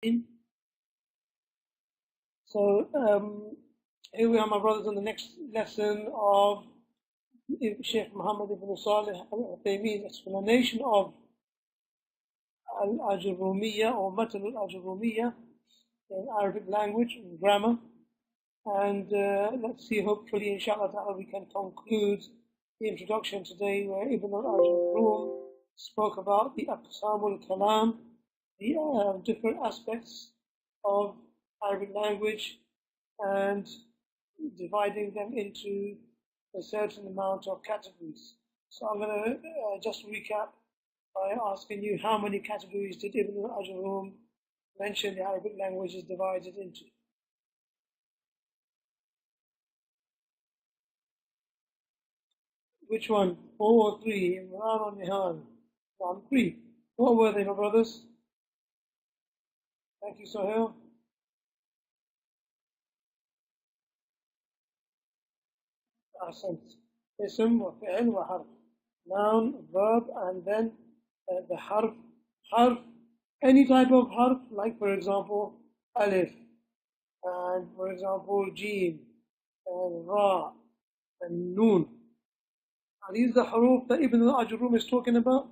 So here we are, my brothers, on the next lesson of Shaykh Muhammad ibn Salih al-Uthaymeen's explanation of Aajrummiyyah or Matan al-Aajrummiyyah in Arabic language and grammar. And let's see, hopefully, inshallah ta'ala, we can conclude the introduction today where Ibn al-Ajurrum spoke about the Aqsamul Kalam, the different aspects of Arabic language, and dividing them into a certain amount of categories. So I'm going to just recap by asking you, how many categories did Ibn al-Ajurrum mention the Arabic language is divided into? Which one? 4 or 3? Imran or Nihan? 1, 3. What were they, my brothers? Thank you, Sohail. Ahsant. Ism wa fi'l wa harf. Noun, verb, and then the harf. Harf, any type of harf, like for example, alif, and for example, jim, and ra, and noon. Are these the haruf that Ibn al-Ajurrum is talking about?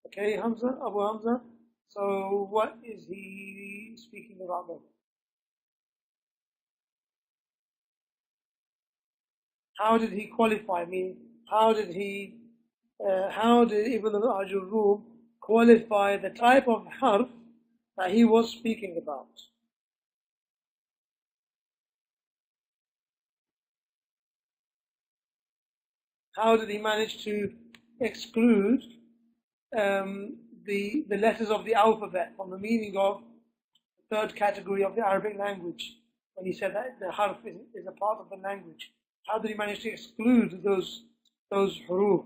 Okay, Hamza, Abu Hamza. So what is he speaking about then? How did he qualify? I mean, how did Ibn al-Ajurrum qualify the type of harf that he was speaking about? How did he manage to exclude the letters of the alphabet from the meaning of the third category of the Arabic language, when he said that the harf is a part of the language? How did he manage to exclude those huruf?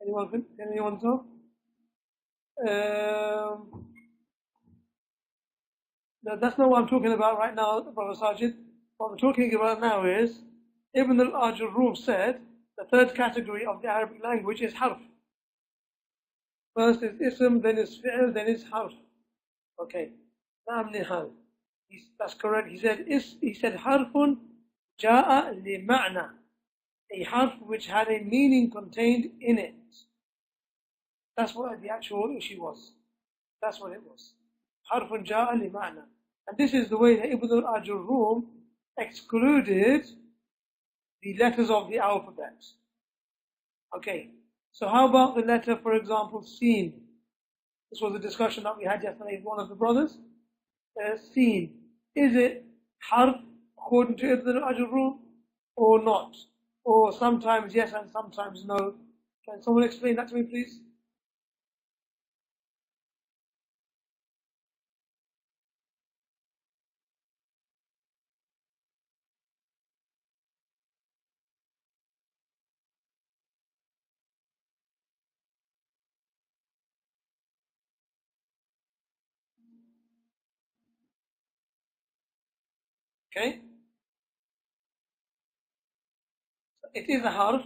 Anyone know? No, that's not what I'm talking about right now, Brother Sajid. What I'm talking about now is Ibn al-Ajurrum said the third category of the Arabic language is harf. First is ism, then is fi'l, then is harf. Okay. That's correct. He said harfun ja'a li ma'na, a harf which had a meaning contained in it. That's what the actual issue was. That's what it was. Harfun ja'a li ma'na. And this is the way that Ibn al-Ajurrum excluded the letters of the alphabet. Okay. So how about the letter, for example, Sin? This was a discussion that we had yesterday with one of the brothers. Sin. Is it harf according to Ibn al-Ajurrum or not? Or sometimes yes and sometimes no? Can someone explain that to me, please? Okay. It is a harf,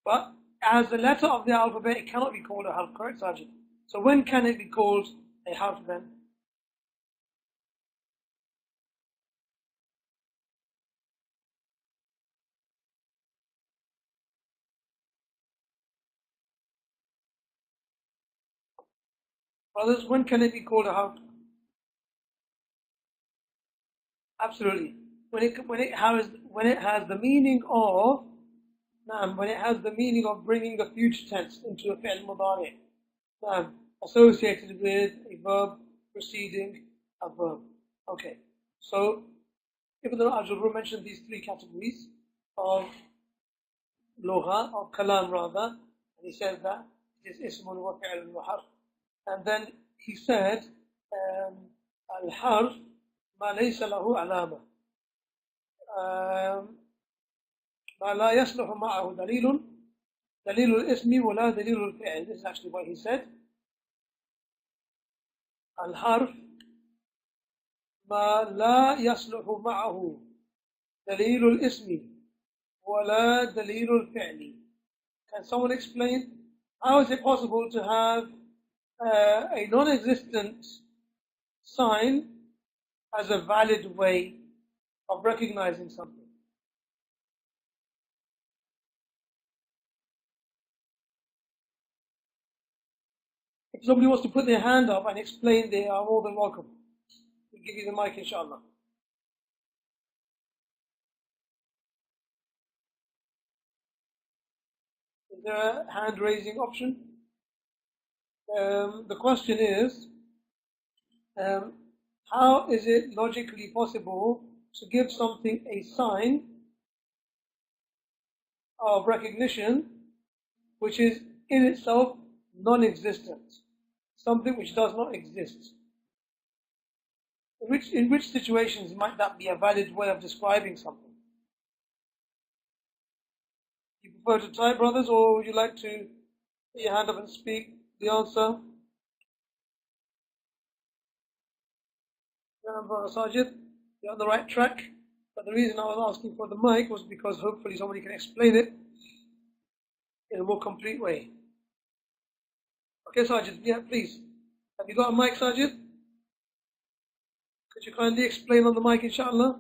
but as the letter of the alphabet, it cannot be called a harf, correct, Sajid? So when can it be called a harf then? Brothers, when can it be called a harf? Absolutely. When it has the meaning of bringing the future tense into a fi'l mudari, associated with a verb preceding a verb. Okay. So Ibn al-Ajurrum mentioned these three categories of lugha, of kalam rather, and he said that it is ismun wa fi'l wa harf. And then he said al-harf ما ليس له علامة ما لا يصلح معه دليل الاسم ولا دليل الفعل. This is actually what he said. الحرف ما لا يصلح معه دليل الاسم ولا دليل الفعل. Can someone explain how is it possible to have a non-existent sign as a valid way of recognizing something? If somebody wants to put their hand up and explain, they are more than welcome. We'll give you the mic, inshallah. Is there a hand raising option? The question is, how is it logically possible to give something a sign of recognition which is in itself non-existent, something which does not exist? In which situations might that be a valid way of describing something? You prefer to type, brothers, or would you like to put your hand up and speak the answer? Brother Sajid, you're on the right track. But the reason I was asking for the mic was because hopefully somebody can explain it in a more complete way. Okay, Sajid, yeah, please. Have you got a mic, Sajid? Could you kindly explain on the mic, inshallah?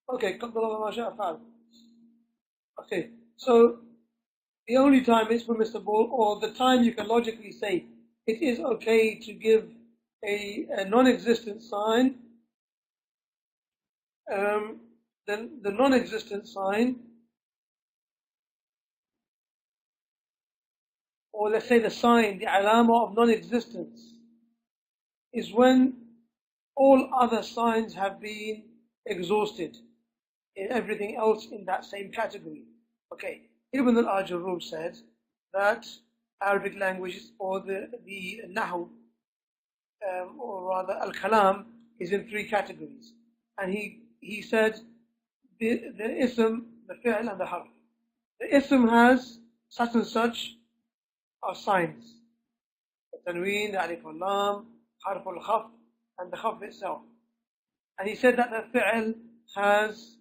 Okay, okay, so the only time it's permissible, or the time you can logically say it is okay to give a non-existent sign, then the non-existent sign, or let's say the sign, the alama of non-existence, is when all other signs have been exhausted in everything else in that same category. Okay, Ibn al-Aajrummiyyah said that Arabic language, or the Nahu, or rather al-Kalam, is in three categories. And he said the ism, the fi'l, and the harf. The ism has such and such are signs. The tanween, the alif al-lam, harf al-khaf, and the khaf itself. And he said that the fi'l has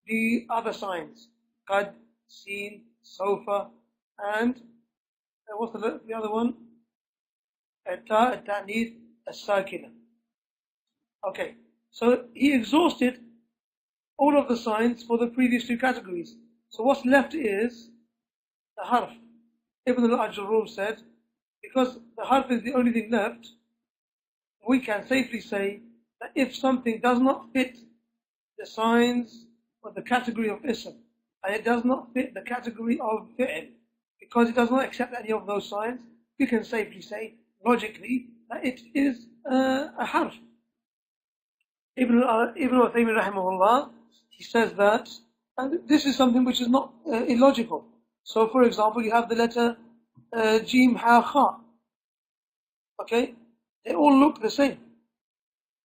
the other signs, qad, seen, sofa, and what's the other one? Ta, at-ta'need, as-sakina. Okay, so he exhausted all of the signs for the previous two categories. So what's left is the harf. Ibn al-Aajrummiyyah said, because the harf is the only thing left, we can safely say that if something does not fit the signs or the category of ism, and it does not fit the category of fi'l, because it does not accept any of those signs, we can safely say, logically, that it is a harf. Ibn Uthaymeen rahimahullah, he says that, and this is something which is not illogical. So for example, you have the letter Jim, Ha, Kha. Okay? They all look the same,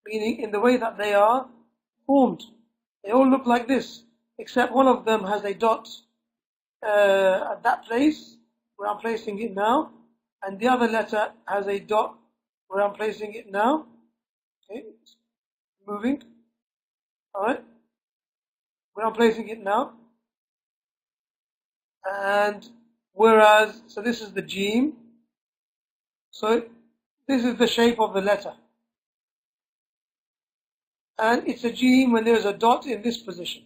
meaning in the way that they are formed. They all look like this, except one of them has a dot at that place where I'm placing it now, and the other letter has a dot where I'm placing it now. Okay, moving. Alright, where I'm placing it now. And whereas, so this is the Jim, so this is the shape of the letter. And it's a Jim when there is a dot in this position.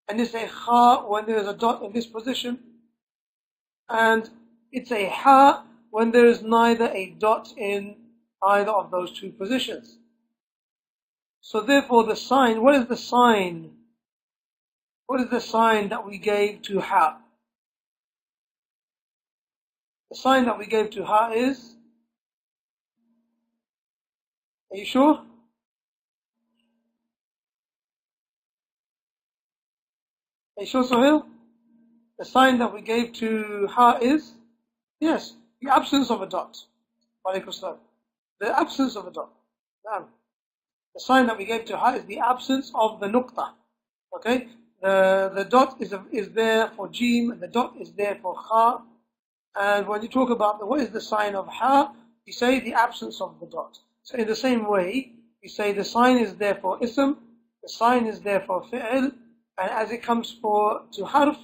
And it's a Kha when there is a dot in this position. And it's a Ha when there is neither a dot in either of those two positions. So therefore the sign, what is the sign? What is the sign that we gave to Ha? The sign that we gave to Ha is, are you sure? Are you sure, Sohail? The sign that we gave to Ha is, yes, the absence of a dot. The absence of a dot. The sign that we gave to Ha is the absence of the nuqta. Okay? The dot is there for jim, and the dot is there for kha. And when you talk about what is the sign of ha, you say the absence of the dot. So in the same way, you say the sign is there for ism, the sign is there for fi'l, and as it comes to harf,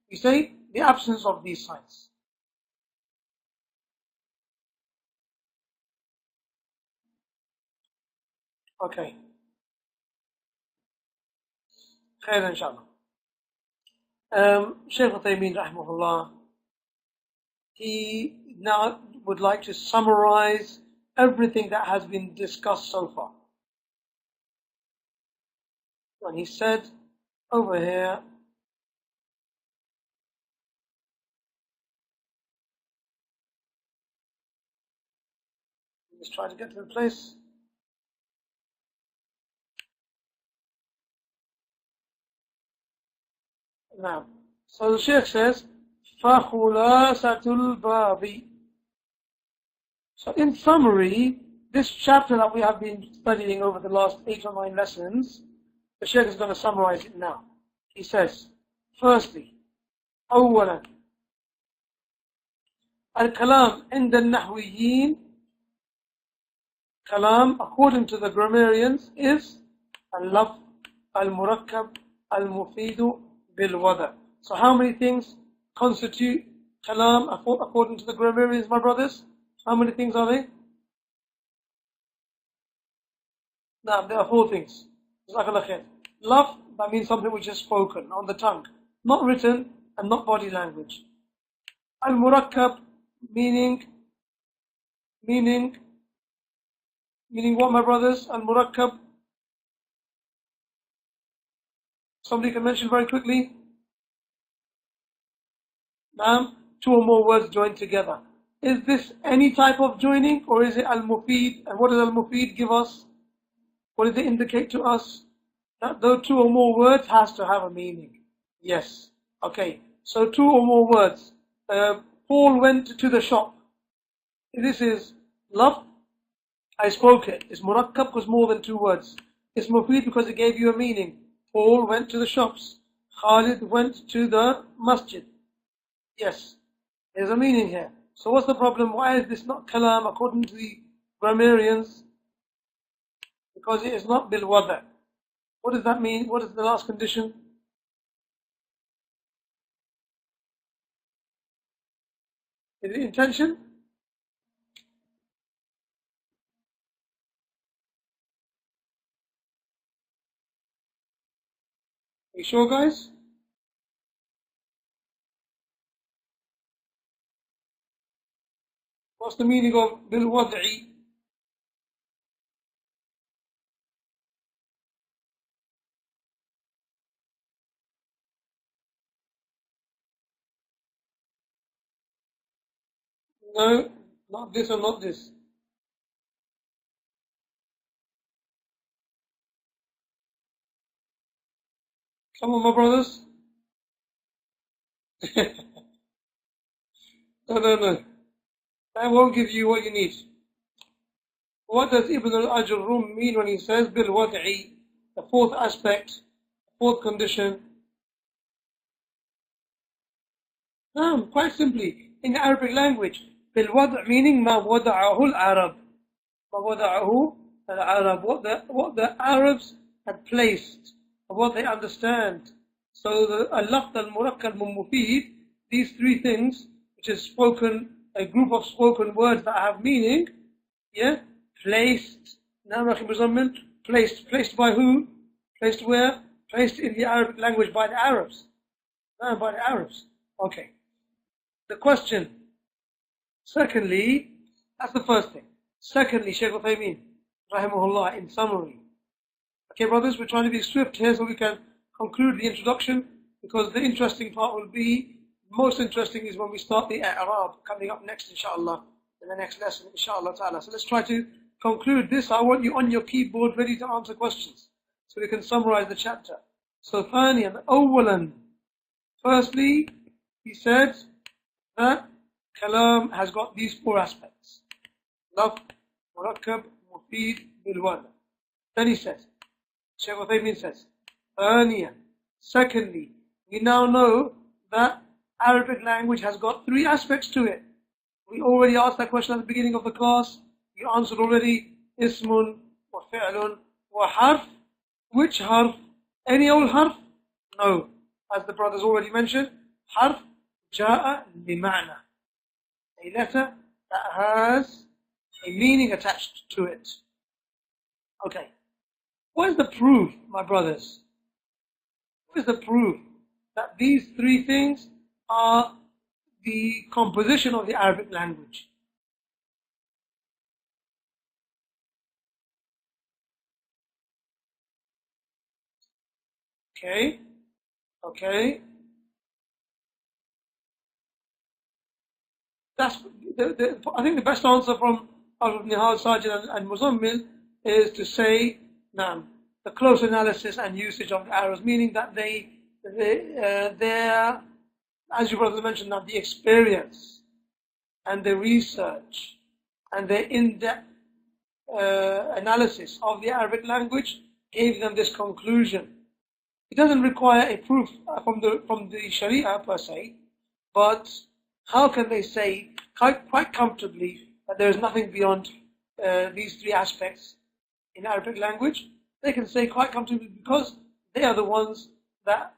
you say the absence of these signs. Okay. Khair inshallah. Shaykh Uthaymeen rahimahullah, he now would like to summarize everything that has been discussed so far. And he said over here, let's try to get to the place. Now, so the Shaykh says, فَخُلَاسَةُ الْبَابِ. So in summary, this chapter that we have been studying over the last 8 or 9 lessons, the Shaykh is going to summarize it now. He says, firstly, أولا الكلام عند النحويين, kalam according to the grammarians is al-lafz, al-murakkab, al-mufidu bil-wada. So how many things constitute kalam according to the grammarians, my brothers? How many things are they? Now, there are 4 things. Jazakallah khair. Lafz, that means something which is spoken on the tongue, not written and not body language. Al-murakkab, meaning what, my brothers? Al-murakkab. Somebody can mention very quickly. Naam, 2 or more words joined together. Is this any type of joining, or is it al-mufid? And what does al-mufid give us? What does it indicate to us? That though 2 or more words has to have a meaning. Yes. Okay. So 2 or more words. Paul went to the shop. This is love. I spoke it. It's murakkab because more than 2 words. It's mufid because it gave you a meaning. Paul went to the shops. Khalid went to the masjid. Yes. There's a meaning here. So what's the problem? Why is this not kalam according to the grammarians? Because it is not bil wada. What does that mean? What is the last condition? Is it intention? Are you sure, guys? What's the meaning of bil wad'i? No, not this or not this. Come on, my brothers. No. That won't give you what you need. What does Ibn al-Aajrummiyyah mean when he says bil wad'i? The 4th aspect, 4th condition. Quite simply, in the Arabic language, bil wad' meaning ma wada'ahu al-Arab. Ma wada'ahu al-Arab. What the Arabs had placed, what they understand. So the al-lafz, al-murakkab, al-mufid, these 3 things, which is spoken, a group of spoken words that have meaning, yeah, placed, placed by who? Placed where? Placed in the Arabic language by the Arabs. By the Arabs. Okay. The question. Secondly, that's the first thing. Secondly, Shaykh Uthaymeen, rahimahullah, in summary. Okay, brothers, we're trying to be swift here so we can conclude the introduction, because the interesting part will be, most interesting is when we start the i'rab coming up next, inshallah, in the next lesson, inshallah ta'ala. So let's try to conclude this. I want you on your keyboard ready to answer questions so we can summarize the chapter. So, ثانيا, أولا, firstly, he said that kalam has got these 4 aspects. Lafz, murakkab, mufid, bil wada. Then he says, Shaykh Uthaymeen says, ثانيا, Secondly, we now know that Arabic language has got three aspects to it. We already asked that question at the beginning of the class. You answered already. Ismun, wa fi'lun, wa harf. Which harf? Any old harf? No. As the brothers already mentioned, harf ja'a lima'na. A letter that has a meaning attached to it. Okay. What is the proof, my brothers? What is the proof that these three things are the composition of the Arabic language? Okay. Okay. That's I think the best answer from Nihal, Sajid and Muzammil is to say, the close analysis and usage of the arrows, meaning that they're, as you brothers mentioned, the experience and the research and the in-depth analysis of the Arabic language gave them this conclusion. It doesn't require a proof from the Sharia per se, but how can they say quite comfortably that there is nothing beyond these three aspects in Arabic language? They can say quite comfortably because they are the ones that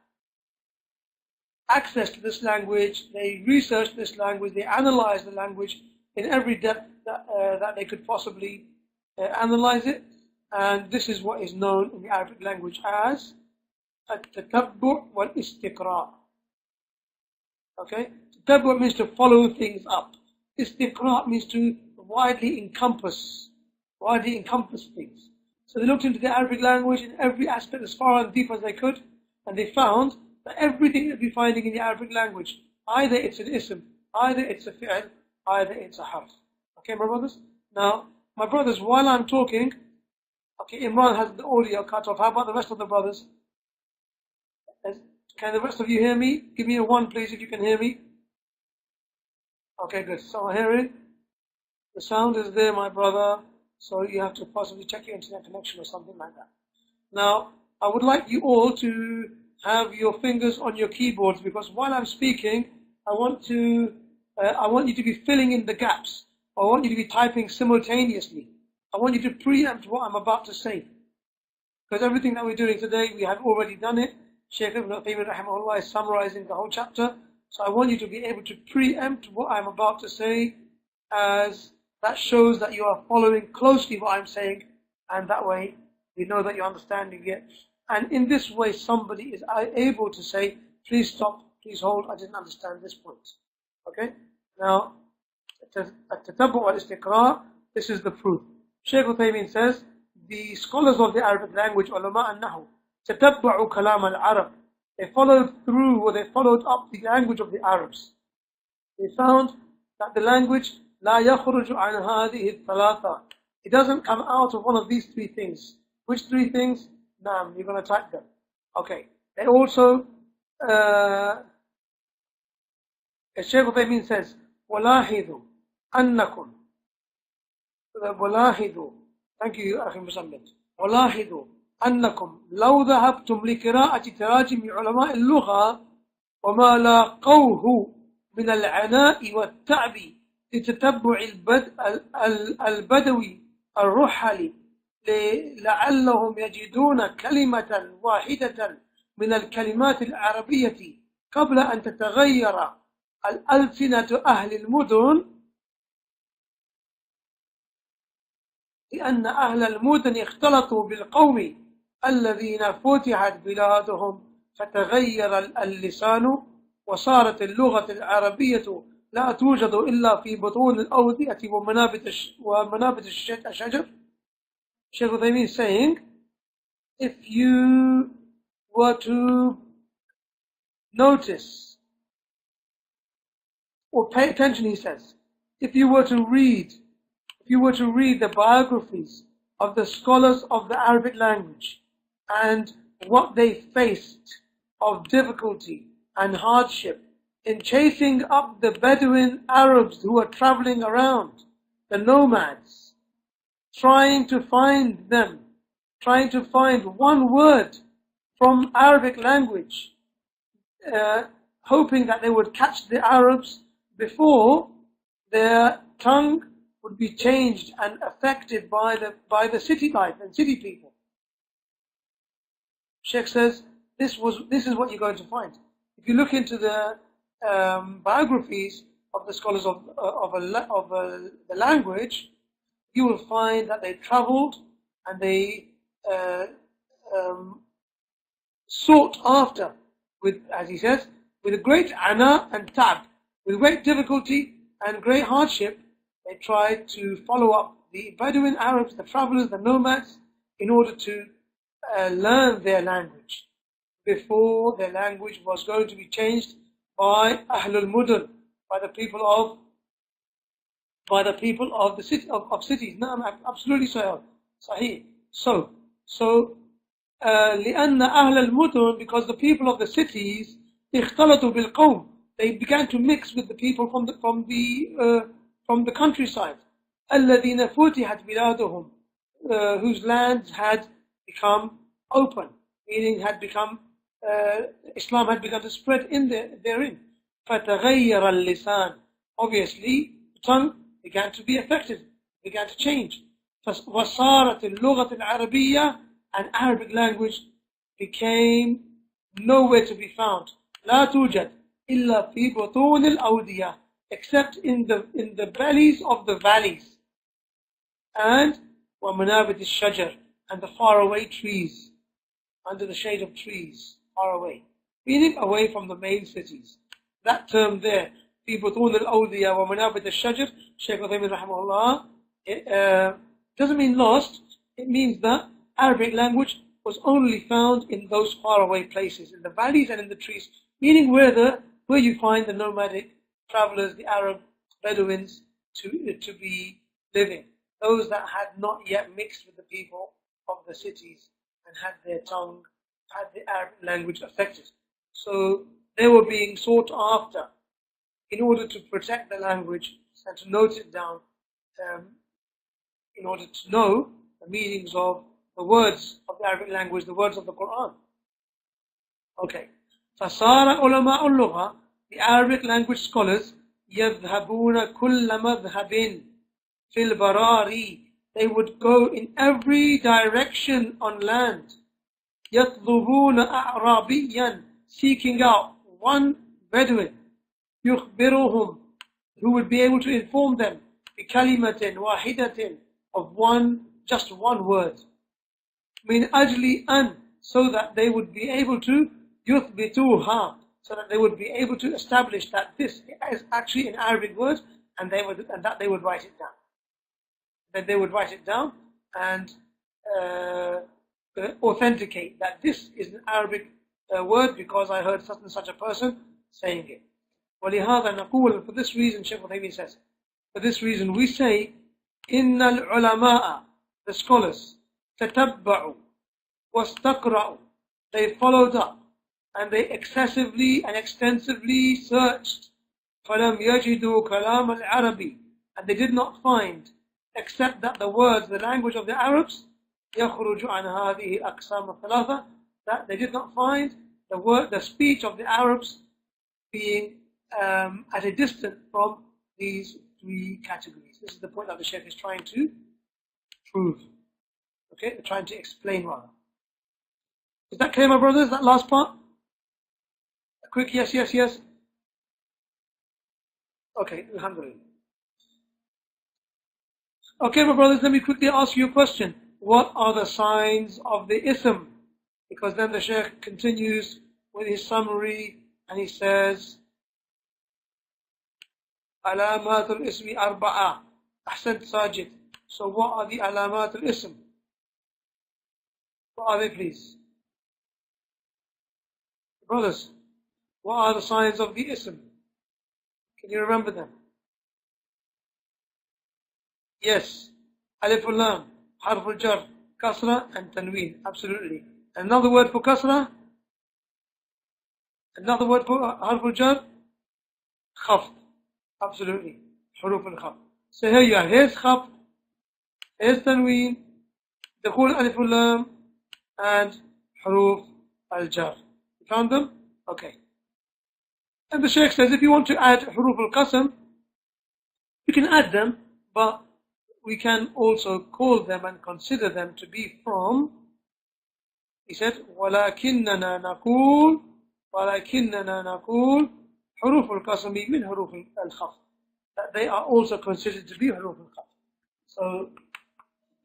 access to this language, they research this language, they analyze the language in every depth that they could possibly analyze it. And this is what is known in the Arabic language as at-tatabbu' wal-istiqra'. Okay? Tatabbu' means to follow things up. Istiqra' means to widely encompass things. So they looked into the Arabic language in every aspect as far and deep as they could, and they found that everything that we're finding in the Arabic language, either it's an ism, either it's a fi'l, either it's a harf. Okay, my brothers? Now, my brothers, while I'm talking, okay, Imran has the audio cut off. How about the rest of the brothers? Can the rest of you hear me? Give me a 1, please, if you can hear me. Okay, good. So I'm hearing. The sound is there, my brother. So you have to possibly check your internet connection or something like that. Now, I would like you all to have your fingers on your keyboards, because while I'm speaking, I want you to be filling in the gaps. I want you to be typing simultaneously. I want you to preempt what I'm about to say. Because everything that we're doing today, we have already done it. Shaykh ibn Uthaymeen rahimahullah is summarizing the whole chapter. So I want you to be able to preempt what I'm about to say, as that shows that you are following closely what I'm saying, and that way we know that you're understanding it. And in this way, somebody is able to say, please stop, please hold, I didn't understand this point. Okay? Now, at-tatabbu' wal-istiqra', this is the proof. Shaykh Uthaymeen says, the scholars of the Arabic language, ulama an-nahu, تتبعوا كلام العرب. They followed through, or they followed up the language of the Arabs. They found that the language لا يخرج عن هذه الثلاثة. It doesn't come out of one of these three things. Which three things? Naam, you're going to type them. Okay. They also, Shaykh Uthaymeen says, ولاحظوا أنكم. ولاحظوا. Thank you, أخي مسمد. ولاحظوا أنكم لو ذهبتم لقراءة تراجم علماء اللغة وما لاقوه من العناء والتعب لتتبع البدوي الرحل لعلهم يجدون كلمة واحدة من الكلمات العربية قبل أن تتغير الألسنة أهل المدن، لأن أهل المدن اختلطوا بالقوم الذين فتحت بلادهم فتغير اللسان وصارت اللغة العربية لا توجد إلا في بطون الأودية ومنابت الشجر. Shaykh Uthaymeen is saying, if you were to notice or pay attention, he says, if you were to read the biographies of the scholars of the Arabic language and what they faced of difficulty and hardship in chasing up the Bedouin Arabs who were traveling around, the nomads, trying to find one word from Arabic language, hoping that they would catch the Arabs before their tongue would be changed and affected by the city life and city people. Shaykh says this is what you're going to find. If you look into the biographies of the scholars of the language, you will find that they travelled and they sought after, with, as he says, with a great ana and tab, with great difficulty and great hardship, they tried to follow up the Bedouin Arabs, the travellers, the nomads, in order to learn their language before their language was going to be changed by Ahlul Mudun, by the people of the city of cities. No, absolutely sahih. So لأن أهل المدن, because the people of the cities اختلطوا بالقوم, they began to mix with the people from the countryside. الذين فتحت بلادهم, whose lands had become open, meaning had become Islam had begun to spread therein. فَتَغَيَّرَ اللِّسَانِ, obviously the tongue began to be affected, began to change. وَصَارَتِ اللُّغَةِ الْعَرَبِيَّةِ, and Arabic language became nowhere to be found. لَا تُوجَدْ إِلَّا فِي بُطُونِ الْأَوْدِيَةِ, except in the bellies of the valleys, and وَمَنَابِتِ الشَّجَرِ, and the faraway trees, under the shade of trees, far away, meaning away from the main cities. That term there, في بطون الأودية ومنابت الشجر, Shaykh Uthaymeen rahimahullah, doesn't mean lost. It means that Arabic language was only found in those faraway places, in the valleys and in the trees, meaning where you find the nomadic travelers, the Arab Bedouins, to be living, those that had not yet mixed with the people of the cities and had their tongue, had the Arabic language affected. So they were being sought after in order to protect the language and to note it down, in order to know the meanings of the words of the Arabic language, the words of the Quran. Okay. فَصَارَ عُلَمَاءُ اللُّغَةِ, the Arabic language scholars, يَذْهَبُونَ كُلَّ مَذْهَبٍ فِي الْبَرَارِ, they would go in every direction on land. يَطْلُبُونَ أَعْرَابِيًّا, seeking out one Bedouin, يُخْبِرُهُمْ, who would be able to inform them, بِكَلِمَةٍ وَاحِدَةٍ, of just one word. مِنْ أَجْلِ أَنْ, so that they would be able to يُثْبِتُوهَا, so that they would be able to establish that this is actually an Arabic word, and that they would write it down. Then they would write it down and authenticate that this is an Arabic word because I heard such and such a person saying it. وَلِهَذَا نَقُولُ, for this reason, Shaykh Uthaymeen says, for this reason we say, إِنَّ الْعُلَمَاءَ, the scholars, تَتَبَّعُوا وَاسْتَقْرَأُوا, they followed up and they excessively and extensively searched. فَلَمْ يَجِدُوا كَلَامَ الْعَرَبِ, and they did not find except that the words, the language of the Arabs, يَخْرُجُ عَنْ هَذِهِ الْأَقْسَامِ الثَّلَاثَةِ, that they did not find the speech of the Arabs being at a distance from these three categories. This is the point that the Shaykh is trying to prove. Okay, they're trying to explain rather. Is that clear, my brothers, that last part? A quick yes, yes, yes. Okay, alhamdulillah. Okay, my brothers, let me quickly ask you a question. What are the signs of the ism? Because then the Shaykh continues with his summary and he says, Alamat al-ismi arba'a. Ahsant Sajid. So what are the alamat al-ism? What are they, please? Brothers, what are the signs of the ism? Can you remember them? Yes. Alif ul-lam, harf al-jar, kasra and tanween. Absolutely. Another word for kasra? Another word for harf al-jar? Khafd. Absolutely. Huruf al-khafd. So here you are. Here's khafd, here's tanween, dukhul alif ul-lam, and huruf al-jar. You found them? Okay. And the Shaykh says if you want to add huruf al-qasam, you can add them, but we can also call them and consider them to be from, he said, وَلَكِنَّنَا نَقُولُ حُرُوفُ الْقَسَمِ مِنْ حُرُوفِ الْخَفْضِ. That they are also considered to be huruf al-qasam. So,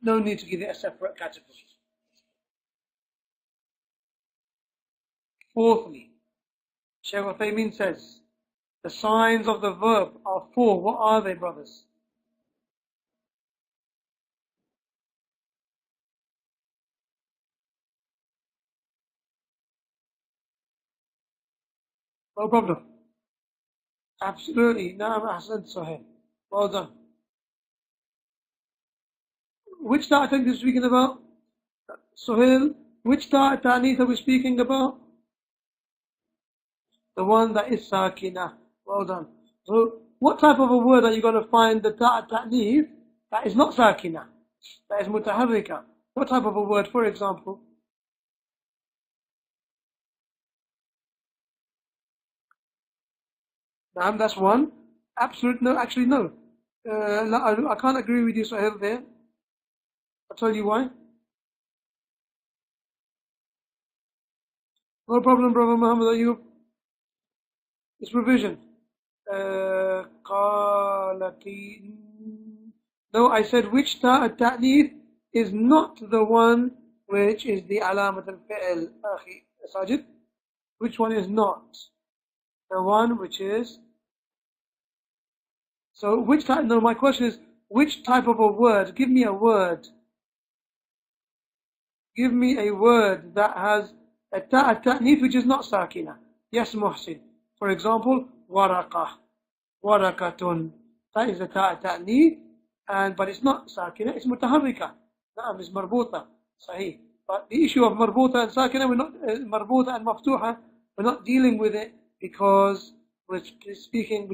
no need to give it a separate category. Fourthly, Shaykh Uthaymeen says, the signs of the verb are four. What are they, brothers? No problem. Absolutely. Naam ahsan Suhail. Well done. Which ta'at are you speaking about? Suhail, which ta'anith are we speaking about? The one that is sakina. Well done. So, what type of a word are you going to find the ta'anith that is not sakina? That is mutaharrika. What type of a word, for example? Naam, that's one. Absolute, no, actually no. I can't agree with you, Suhail, there. I'll tell you why. No problem, brother Muhammad Ayub. It's revision. No, I said which ta'nith is not the one which is the alamat al-fi'l, akhi Sajid. Which one is not? The one which is. So which type, no, my question is, which type of a word? Give me a word. Give me a word that has a ta'nith which is not sakina. Yes, Muhsin. For example, waraqah. Waraqatun. That is a ta'nith, but it's not sakina, it's mutaharrika. Naam, it's marbuta. Sahih. But the issue of marbuta and sakina, we're not, marbuta and maftuha, we're not dealing with it because we're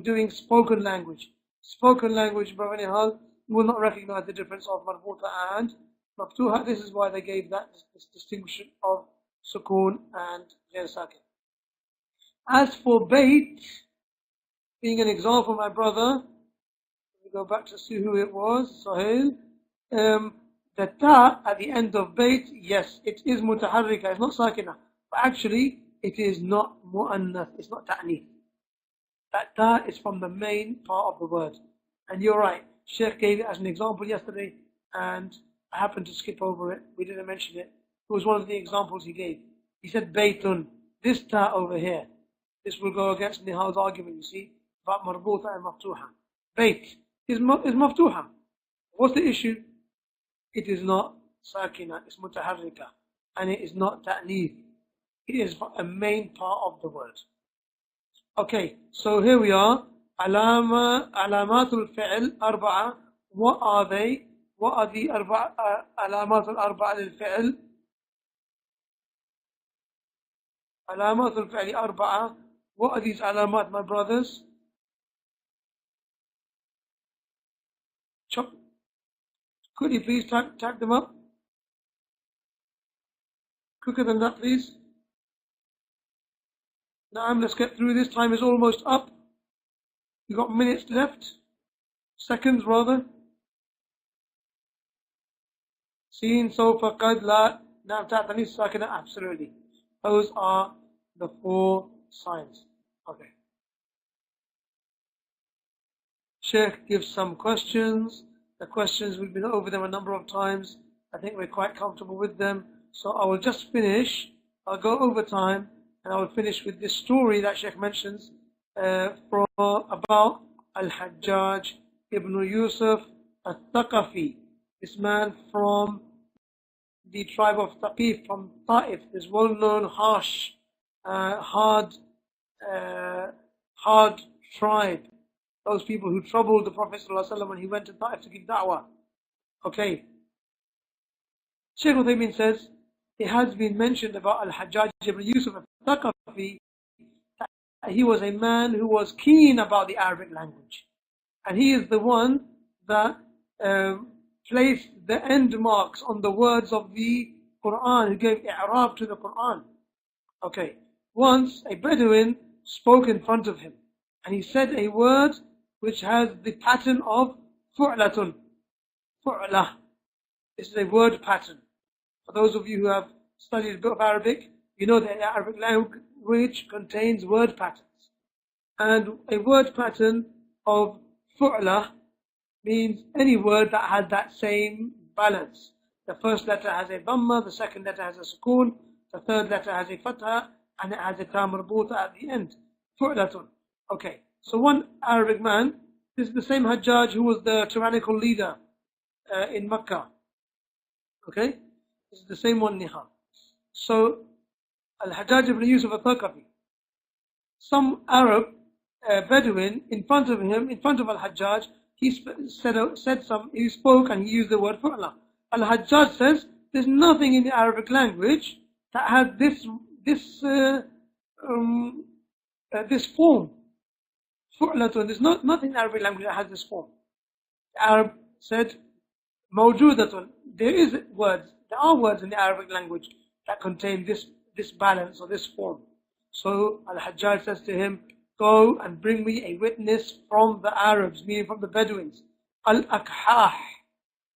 doing spoken language. Spoken language, Brother Nihal, will not recognize the difference of marbuta and maftuha. This is why they gave that distinction of sukoon and ghair sakin. As for bait, being an example, my brother, let me go back to see who it was, Suhail. The ta at the end of bait, yes, it is mutaharrika, it's not sakina. But actually, it is not mu'annath, it's not ta'nith. That ta is from the main part of the word. And you're right, Shaykh gave it as an example yesterday, and I happened to skip over it. We didn't mention it. It was one of the examples he gave. He said baytun, this ta over here. This will go against Nihal's argument, you see, about marbuta and maftuha. Bayt is maftuha. What's the issue? It is not sakina, it's mutaharrika. And it is not ta'neeth. It is a main part of the word. Okay, so here we are. Alamatul fi'l arba'a. What are they? What are the alamatul arba'a lil fi'l? Alamatul fi'l arba'a. What are these alamat, my brothers? Could you please tag them up? Quicker than that, please. Naam, let's get through this. Time is almost up. We've got minutes left. Seconds, rather. Seen, sofa, qad, la, naam, ta'tani, sakina, absolutely. Those are the four signs. Okay. Shaykh gives some questions. The questions, we've been over them a number of times. I think we're quite comfortable with them. So I will just finish. I'll go over time. And I will finish with this story that Shaykh mentions about Al-Hajjaj ibn Yusuf al-Thaqafi. This man from the tribe of Thaqif, from Ta'if, this well-known harsh, hard tribe. Those people who troubled the Prophet ﷺ when he went to Ta'if to give da'wah. Okay. Shaykh Uthaymeen says, it has been mentioned about Al-Hajjaj ibn Yusuf al-Thaqafi that he was a man who was keen about the Arabic language. And he is the one that placed the end marks on the words of the Quran, who gave i'rab to the Quran. Okay. Once a Bedouin spoke in front of him, and he said a word which has the pattern of fu'latun. Fu'lah. This is a word pattern. For those of you who have studied a bit of Arabic, you know that the Arabic language contains word patterns. And a word pattern of fu'lah means any word that has that same balance. The first letter has a dhamma, the second letter has a sukoon, the third letter has a fatha, and it has a ta marbuta at the end. Fu'latun. Okay, so one Arabic man, this is the same Hajjaj who was the tyrannical leader in Mecca. Okay, this is the same one, Niha. So, Al-Hajjaj ibn Yusuf al-Thaqafi, some Arab Bedouin in front of him, in front of Al-Hajjaj, he spoke and he used the word fu'la. Al-Hajjaj says, there's nothing in the Arabic language that has this form. Fu'latun, there's nothing in the Arabic language that has this form. The Arab said, mawjudatun, there are words in the Arabic language that contain this balance or this form. So Al-Hajjaj says to him, go and bring me a witness from the Arabs, meaning from the Bedouins. Al-Akhah,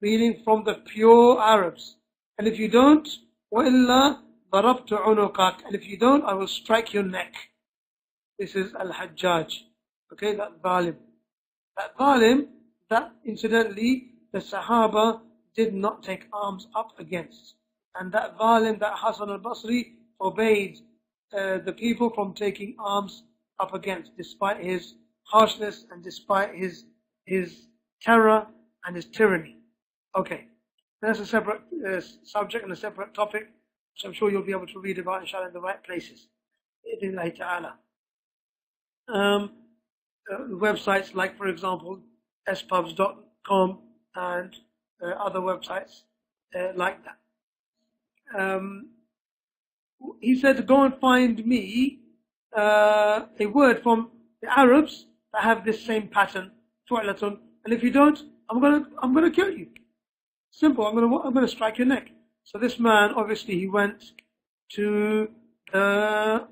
meaning from the pure Arabs. And if you don't, وَإِلَّا ضَرَبْتُ عُنُقَكَ, and if you don't, I will strike your neck. This is Al-Hajjaj. Okay, that zalim. That zalim, that incidentally, the Sahaba did not take arms up against. And that zalim, that Hassan al-Basri, forbade the people from taking arms up against, despite his harshness and despite his terror and his tyranny. Okay, that's a separate subject and a separate topic, which I'm sure you'll be able to read about, inshallah, in the right places. Bi'idhnillahi ta'ala. Websites like, for example, spubs.com and other websites like that. He said, go and find me a word from the Arabs that have this same pattern, fu'latun, and if you don't, I'm gonna kill you. Simple. I'm gonna strike your neck. So this man, obviously, he went to the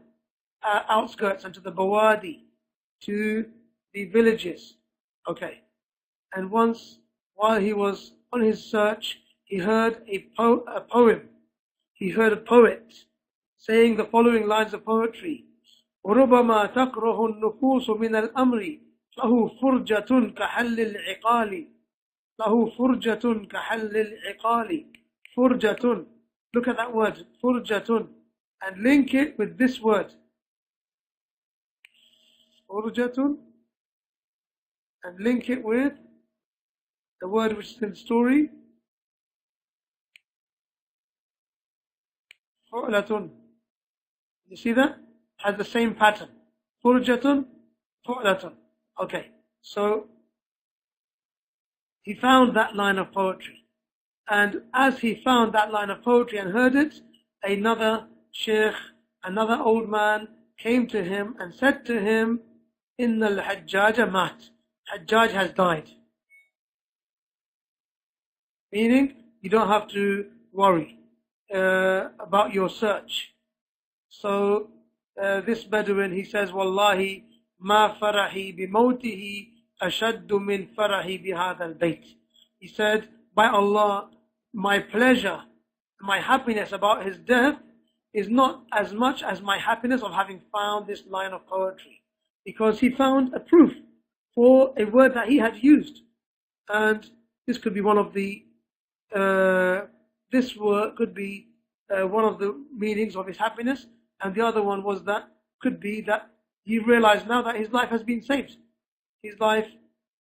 outskirts and to the bawadi, to the villages. Okay, and once while he was on his search, he heard a poem. He heard a poet saying the following lines of poetry. وربما تكره النفوس من الأمر له فرجة كحل العقال له فرجة كحل العقال فرجة. Look at that word, فرجة, and link it with this word. فرجة, and link it with the word which is in the story. فعلة. You see that? Has the same pattern. Furjatun, fu'latun. Okay, so he found that line of poetry. And as he found that line of poetry and heard it, another Shaykh, another old man, came to him and said to him, Inna al-Hajjaj mat. Hajjaj has died. Meaning, you don't have to worry about your search. So, this Bedouin, he says, Wallahi, ma farahi bimawtihi ashaddu min farahi bihadha al-bayt. He said, by Allah, my pleasure, my happiness about his death is not as much as my happiness of having found this line of poetry. Because he found a proof for a word that he had used. And this could be one of the, this word could be one of the meanings of his happiness. And the other one was that, could be that he realized now that his life has been saved. His life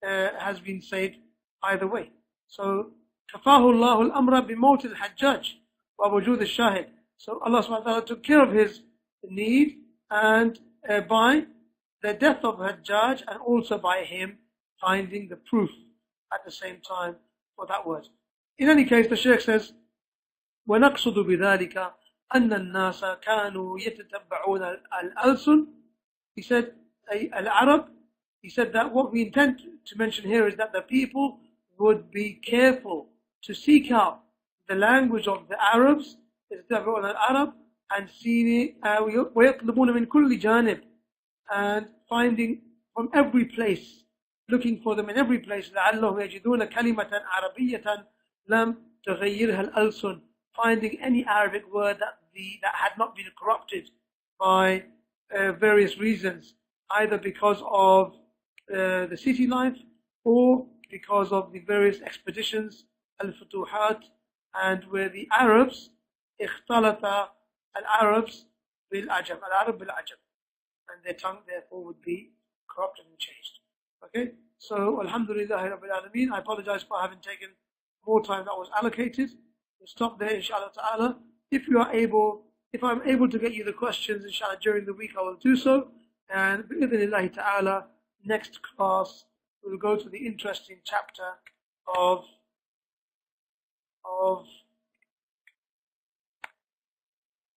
has been saved either way. So, كفاه الله الأمر بموت الحجاج ووجود الشاهد. So Allah subhanahu wa ta'ala took care of his need and by the death of Hajjaj and also by him finding the proof at the same time for that word. In any case, the Shaykh says, وَنَقْصُدُ بِذَلِكَ أن الناس كانوا يتتبعون الألسن. He said, Al-Arab, he said that what we intend to mention here is that the people would be careful to seek out the language of the Arabs, Al-Arab, and seeing it, وَيَطْلُبُونَ مِنْ كُلِّ جَانِبٍ, and finding from every place, looking for them in every place, لَعَلَّهُمْ يَجِدُونَ كَلِمَةً عَرَبِيَّةً لَمْ تُغَيِّرْهَا الْأَلْسُنُ, finding any Arabic word that had not been corrupted by various reasons, either because of the city life or because of the various expeditions, al-futuhat, and where the Arabs, اختلط al-Arabs bil-Ajam, al-Arab bil-Ajam, and their tongue therefore would be corrupted and changed. Okay, so Alhamdulillah Rabbil Alameen. I apologize for having taken more time that was allocated. We'll stop there, inshallah ta'ala. If I'm able to get you the questions, inshallah, during the week, I will do so. And bi'idhnillahi ta'ala, next class, we'll go to the interesting chapter of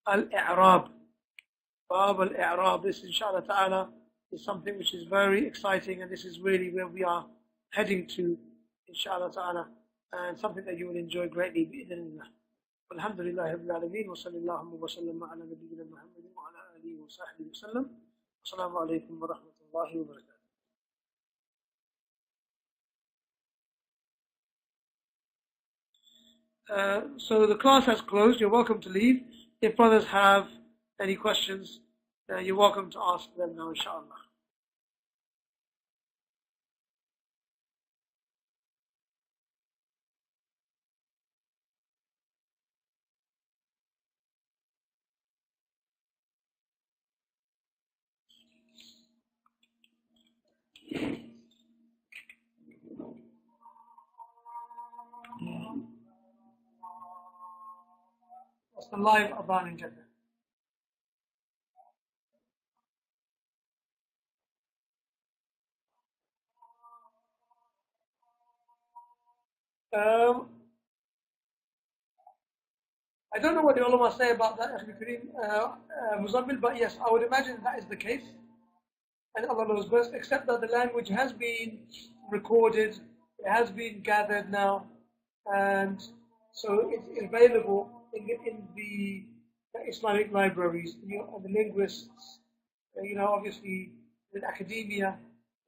Al-I'rab. Bab Al-I'rab. This, inshallah ta'ala, is something which is very exciting, and this is really where we are heading to, inshallah ta'ala, and something that you will enjoy greatly, bi'idhnillah. Alhamdulillah Rabbil Alameen, wa sallallahu wa sallam ala nabiyyina Muhammadin wa ala alihi wa sahbihi wa sallam. Assalamu alaikum wa rahmatullahi wa barakatuh. So the class has closed. You're welcome to leave. If brothers have any questions, you're welcome to ask them now, inshallah. What's the live adhan in Jeddah? I don't know what the ulama say about that, Muzammil, but yes, I would imagine that is the case. And Allah knows best, except that the language has been recorded, it has been gathered now, and so it's available in the Islamic libraries, and the linguists, obviously in academia,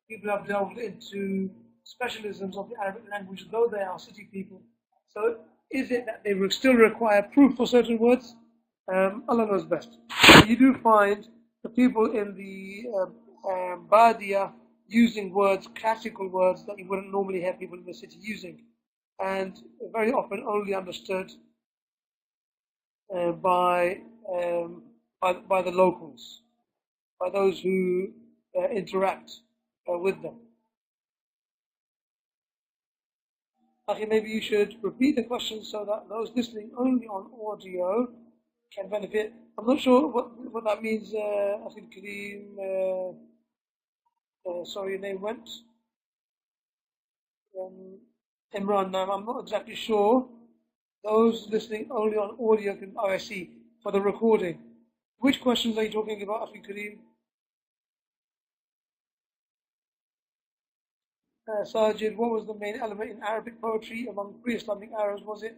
people have delved into specialisms of the Arabic language, though they are city people. So is it that they will still require proof for certain words? Allah knows best. You do find the people in the Badia using words, classical words that you wouldn't normally have people in the city using, and very often only understood by the locals, by those who interact with them. Okay, maybe you should repeat the question so that those listening only on audio can benefit. I'm not sure what that means, Akhil Kareem. Sorry, your name went. Imran, now I'm not exactly sure. Those listening only on audio can, I see, for the recording. Which questions are you talking about, Akhil Kareem? Sajid, what was the main element in Arabic poetry among pre-Islamic Arabs? Was it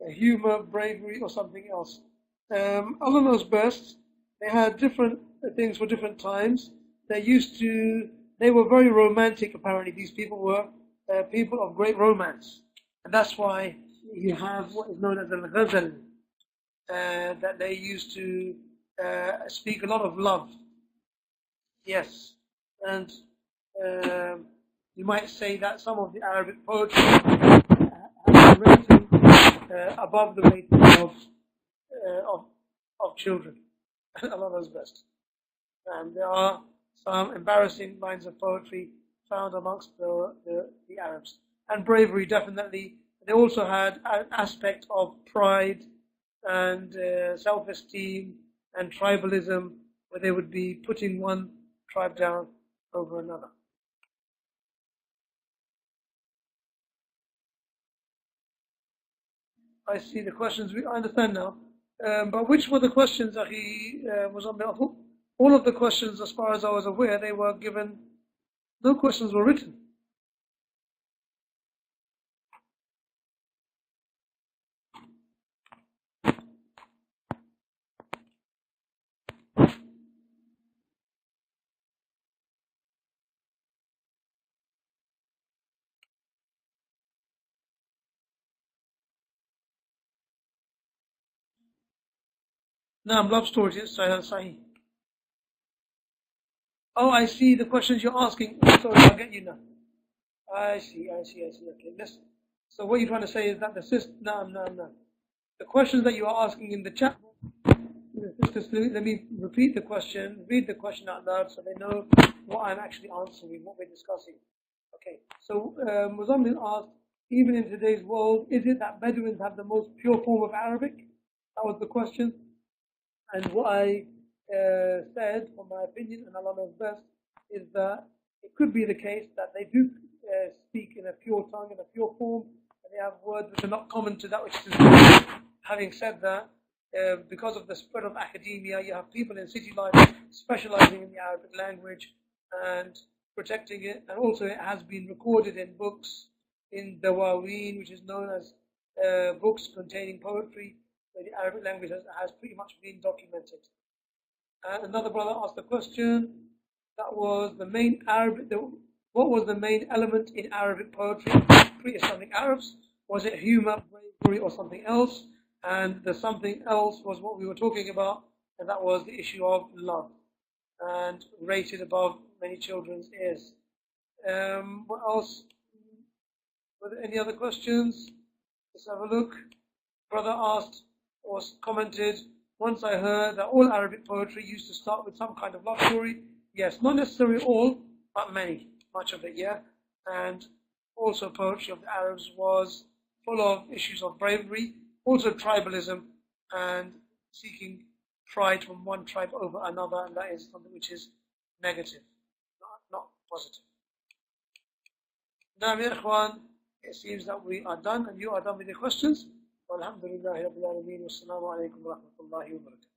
humor, bravery, or something else? Allah knows best. They had different things for different times. They were very romantic, apparently. These people were people of great romance. And that's why you have what is known as al-ghazal, that they used to speak a lot of love. Yes. And you might say that some of the Arabic poetry have been written above the rating of children. Allah knows best. And there are some embarrassing lines of poetry found amongst the Arabs. And bravery, definitely. They also had an aspect of pride and self-esteem and tribalism, where they would be putting one tribe down over another. I see the questions. I understand now. But which were the questions that he was on? All of the questions, as far as I was aware, they were given. No questions were written. Naam, love stories, yes, Sahih. Oh, I see the questions you're asking. Sorry, I'll get you now. I see. Okay, listen. So what you're trying to say is that the system, no. The questions that you are asking in the chat, let me repeat the question, read the question out loud so they know what I'm actually answering, what we're discussing. Okay, so Muzammil asked, even in today's world, is it that Bedouins have the most pure form of Arabic? That was the question. And what I said, from my opinion, and Allah knows best, is that it could be the case that they do speak in a pure tongue, in a pure form, and they have words which are not common to that which is. Having said that, because of the spread of academia, you have people in city life specializing in the Arabic language and protecting it, and also it has been recorded in books, in Dawaween, which is known as books containing poetry. The Arabic language has pretty much been documented. And another brother asked a question that was the main what was the main element in Arabic poetry, pre-Islamic Arabs? Was it humor, bravery, or something else? And the something else was what we were talking about, and that was the issue of love, and rated above many children's ears. What else? Were there any other questions? Let's have a look. Brother asked, or commented, once I heard that all Arabic poetry used to start with some kind of love story. Yes, not necessarily all, but much of it, yeah. And also poetry of the Arabs was full of issues of bravery, also tribalism, and seeking pride from one tribe over another, and that is something which is negative, not positive. Now, ya ikhwan, it seems that we are done, and you are done with the questions. والحمد لله رب العالمين والسلام عليكم ورحمة الله وبركاته.